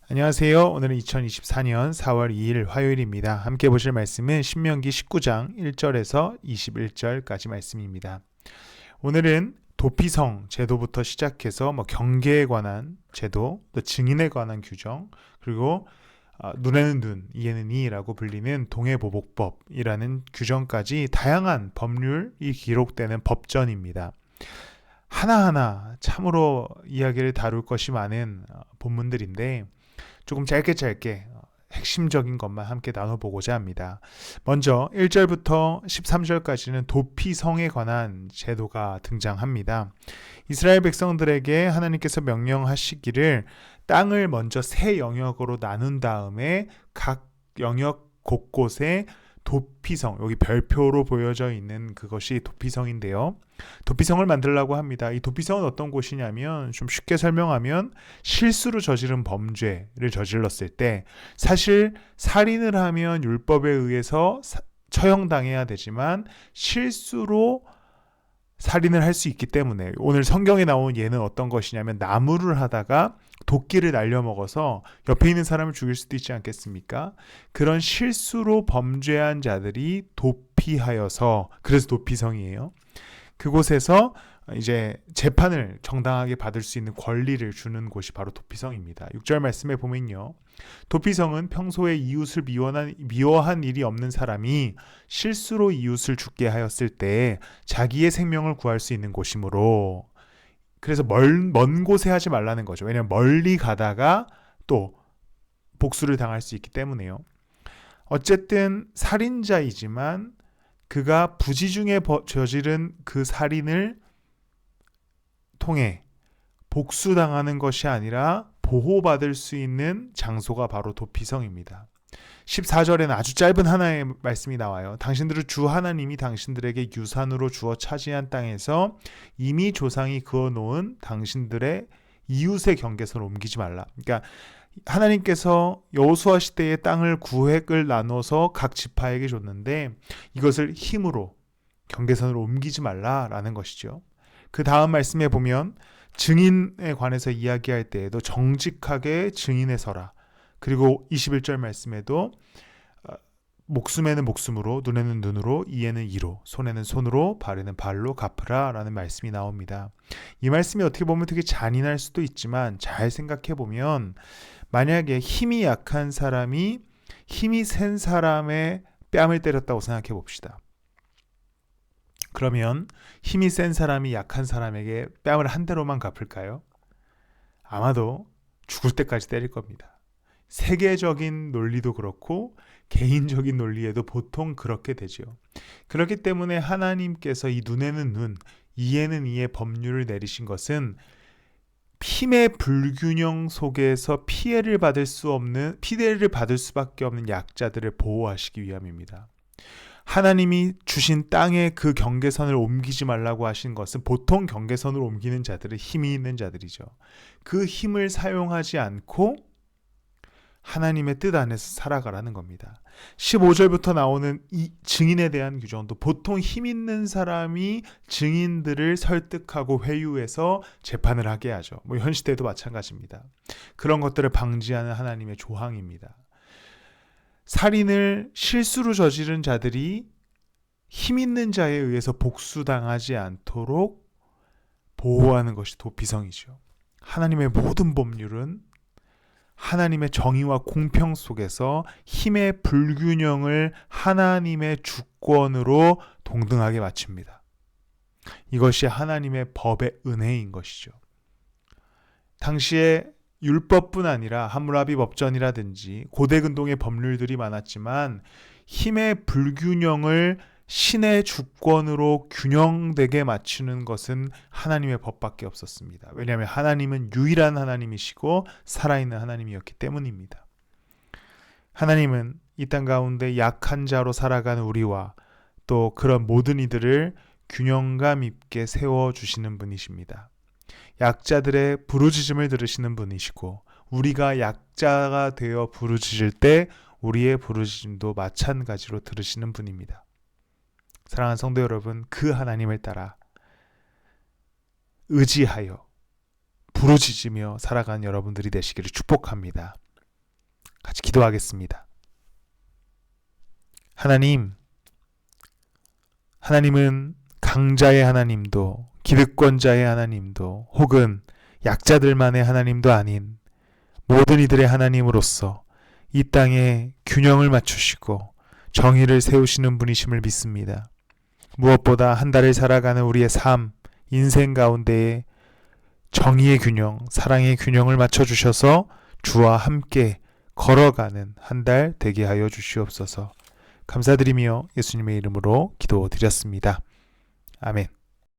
안녕하세요. 오늘은 2024년 4월 2일 화요일입니다. 함께 보실 말씀은 신명기 19장 1절에서 21절까지 말씀입니다. 오늘은 도피성 제도부터 시작해서 경계에 관한 제도, 또 증인에 관한 규정, 그리고 눈에는 눈, 이에는 이라고 불리는 동해보복법이라는 규정까지 다양한 법률이 기록되는 법전입니다. 하나하나 참으로 이야기를 다룰 것이 많은 본문들인데 조금 짧게 핵심적인 것만 함께 나눠보고자 합니다. 먼저 1절부터 13절까지는 도피성에 관한 제도가 등장합니다. 이스라엘 백성들에게 하나님께서 명령하시기를 땅을 먼저 세 영역으로 나눈 다음에 각 영역 곳곳에 도피성, 여기 별표로 보여져 있는 그것이 도피성인데요. 도피성을 만들려고 합니다. 이 도피성은 어떤 곳이냐면, 좀 쉽게 설명하면 실수로 저지른 범죄를 저질렀을 때, 사실 살인을 하면 율법에 의해서 처형당해야 되지만 실수로 살인을 할 수 있기 때문에, 오늘 성경에 나온 예는 어떤 것이냐면 나무를 하다가 도끼를 날려먹어서 옆에 있는 사람을 죽일 수도 있지 않겠습니까? 그런 실수로 범죄한 자들이 도피하여서, 그래서 도피성이에요. 그곳에서 이제 재판을 정당하게 받을 수 있는 권리를 주는 곳이 바로 도피성입니다. 6절 말씀에 보면요, 도피성은 평소에 이웃을 미워한 일이 없는 사람이 실수로 이웃을 죽게 하였을 때 자기의 생명을 구할 수 있는 곳이므로, 그래서 먼 곳에 하지 말라는 거죠. 왜냐하면 멀리 가다가 또 복수를 당할 수 있기 때문에요. 어쨌든 살인자이지만 그가 부지 중에 저지른 그 살인을 통해 복수당하는 것이 아니라 보호받을 수 있는 장소가 바로 도피성입니다. 14절에는 아주 짧은 하나의 말씀이 나와요. 당신들은 주 하나님이 당신들에게 유산으로 주어 차지한 땅에서 이미 조상이 그어놓은 당신들의 이웃의 경계선을 옮기지 말라. 그러니까 하나님께서 여호수아 시대의 땅을 구획을 나눠서 각 지파에게 줬는데 이것을 힘으로 경계선을 옮기지 말라라는 것이죠. 그 다음 말씀에 보면 증인에 관해서 이야기할 때에도 정직하게 증인에 서라. 그리고 21절 말씀에도 목숨에는 목숨으로, 눈에는 눈으로, 이에는 이로, 손에는 손으로, 발에는 발로 갚으라 라는 말씀이 나옵니다. 이 말씀이 어떻게 보면 되게 잔인할 수도 있지만 잘 생각해 보면, 만약에 힘이 약한 사람이 힘이 센 사람의 뺨을 때렸다고 생각해 봅시다. 그러면 힘이 센 사람이 약한 사람에게 뺨을 한 대로만 갚을까요? 아마도 죽을 때까지 때릴 겁니다. 세계적인 논리도 그렇고 개인적인 논리에도 보통 그렇게 되죠. 그렇기 때문에 하나님께서 이 눈에는 눈, 이에는 이의 법률을 내리신 것은 힘의 불균형 속에서 피해를 받을 수밖에 없는 약자들을 보호하시기 위함입니다. 하나님이 주신 땅의 그 경계선을 옮기지 말라고 하신 것은 보통 경계선을 옮기는 자들은 힘이 있는 자들이죠. 그 힘을 사용하지 않고 하나님의 뜻 안에서 살아가라는 겁니다. 15절부터 나오는 이 증인에 대한 규정도 보통 힘 있는 사람이 증인들을 설득하고 회유해서 재판을 하게 하죠. 현 시대에도 마찬가지입니다. 그런 것들을 방지하는 하나님의 조항입니다. 살인을 실수로 저지른 자들이 힘 있는 자에 의해서 복수당하지 않도록 보호하는 것이 도피성이죠. 하나님의 모든 법률은 하나님의 정의와 공평 속에서 힘의 불균형을 하나님의 주권으로 동등하게 맞춥니다. 이것이 하나님의 법의 은혜인 것이죠. 당시에 율법뿐 아니라 함무라비 법전이라든지 고대 근동의 법률들이 많았지만 힘의 불균형을 신의 주권으로 균형되게 맞추는 것은 하나님의 법밖에 없었습니다. 왜냐하면 하나님은 유일한 하나님이시고 살아있는 하나님이었기 때문입니다. 하나님은 이 땅 가운데 약한 자로 살아가는 우리와 또 그런 모든 이들을 균형감 있게 세워주시는 분이십니다. 약자들의 부르짖음을 들으시는 분이시고, 우리가 약자가 되어 부르짖을 때 우리의 부르짖음도 마찬가지로 들으시는 분입니다. 사랑하는 성도 여러분, 그 하나님을 따라 의지하여 부르짖으며 살아가는 여러분들이 되시기를 축복합니다. 같이 기도하겠습니다. 하나님은 강자의 하나님도 기득권자의 하나님도 혹은 약자들만의 하나님도 아닌 모든 이들의 하나님으로서 이 땅에 균형을 맞추시고 정의를 세우시는 분이심을 믿습니다. 무엇보다 한 달을 살아가는 우리의 삶, 인생 가운데에 정의의 균형, 사랑의 균형을 맞춰주셔서 주와 함께 걸어가는 한 달 되게 하여 주시옵소서. 감사드리며 예수님의 이름으로 기도드렸습니다. 아멘.